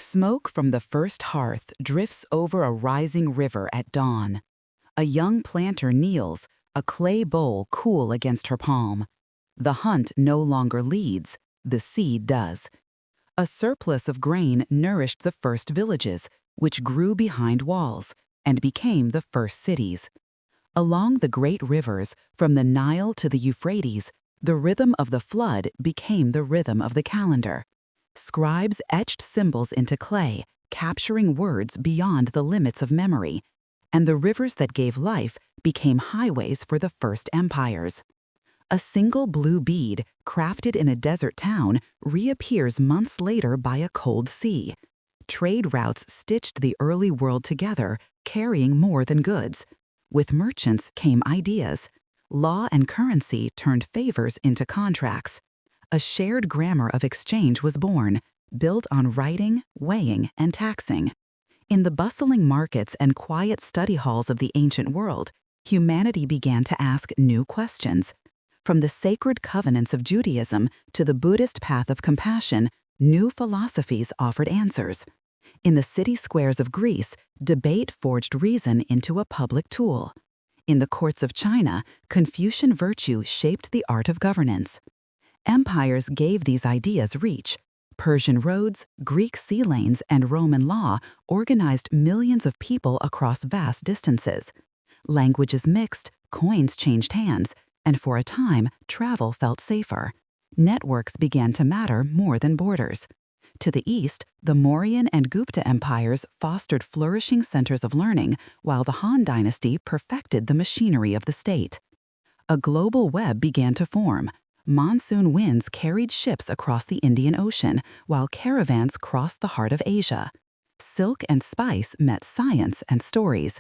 Smoke from the first hearth drifts over a rising river at dawn. A young planter kneels, a clay bowl cool against her palm. The hunt no longer leads, the seed does. A surplus of grain nourished the first villages, which grew behind walls and became the first cities. Along the great rivers, from the Nile to the Euphrates, the rhythm of the flood became the rhythm of the calendar. Scribes etched symbols into clay, capturing words beyond the limits of memory, and the rivers that gave life became highways for the first empires. A single blue bead, crafted in a desert town, reappears months later by a cold sea. Trade routes stitched the early world together, carrying more than goods. With merchants came ideas. Law and currency turned favors into contracts. A shared grammar of exchange was born, built on writing, weighing, and taxing. In the bustling markets and quiet study halls of the ancient world, humanity began to ask new questions. From the sacred covenants of Judaism to the Buddhist path of compassion, new philosophies offered answers. In the city squares of Greece, debate forged reason into a public tool. In the courts of China, Confucian virtue shaped the art of governance. Empires gave these ideas reach. Persian roads, Greek sea lanes, and Roman law organized millions of people across vast distances. Languages mixed, coins changed hands, and for a time, travel felt safer. Networks began to matter more than borders. To the east, the Mauryan and Gupta empires fostered flourishing centers of learning, while the Han dynasty perfected the machinery of the state. A global web began to form. Monsoon winds carried ships across the Indian Ocean, while caravans crossed the heart of Asia. Silk and spice met science and stories.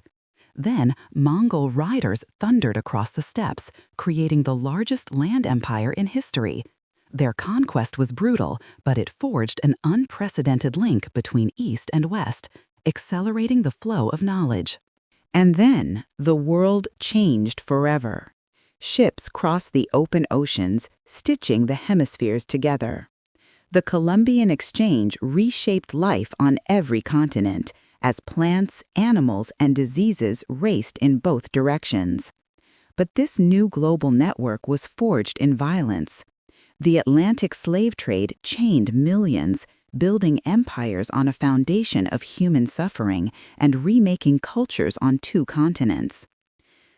Then, Mongol riders thundered across the steppes, creating the largest land empire in history. Their conquest was brutal, but it forged an unprecedented link between East and West, accelerating the flow of knowledge. And then, the world changed forever. Ships crossed the open oceans, stitching the hemispheres together. The Columbian Exchange reshaped life on every continent, as plants, animals, and diseases raced in both directions. But this new global network was forged in violence. The Atlantic slave trade chained millions, building empires on a foundation of human suffering and remaking cultures on two continents.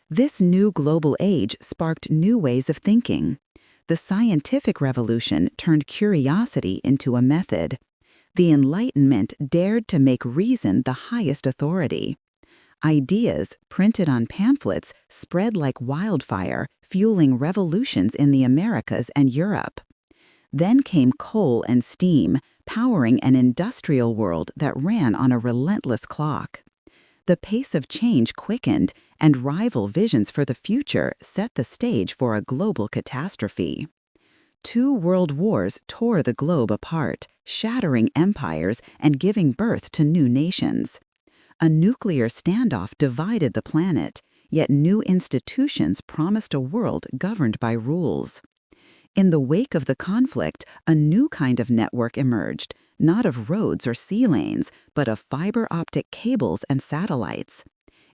This new global age sparked new ways of thinking. The scientific revolution turned curiosity into a method. The Enlightenment dared to make reason the highest authority. Ideas, printed on pamphlets, spread like wildfire, fueling revolutions in the Americas and Europe. Then came coal and steam, powering an industrial world that ran on a relentless clock. The pace of change quickened, and rival visions for the future set the stage for a global catastrophe. 2 world wars tore the globe apart, shattering empires and giving birth to new nations. A nuclear standoff divided the planet, yet new institutions promised a world governed by rules. In the wake of the conflict, a new kind of network emerged, not of roads or sea lanes, but of fiber optic cables and satellites.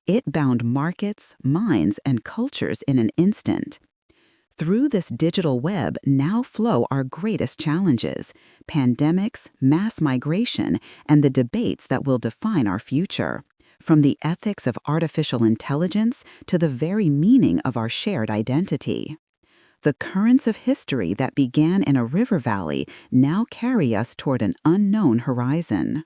It bound markets, minds, and cultures in an instant. Through this digital web now flow our greatest challenges: pandemics, mass migration, and the debates that will define our future, from the ethics of artificial intelligence to the very meaning of our shared identity. The currents of history that began in a river valley now carry us toward an unknown horizon.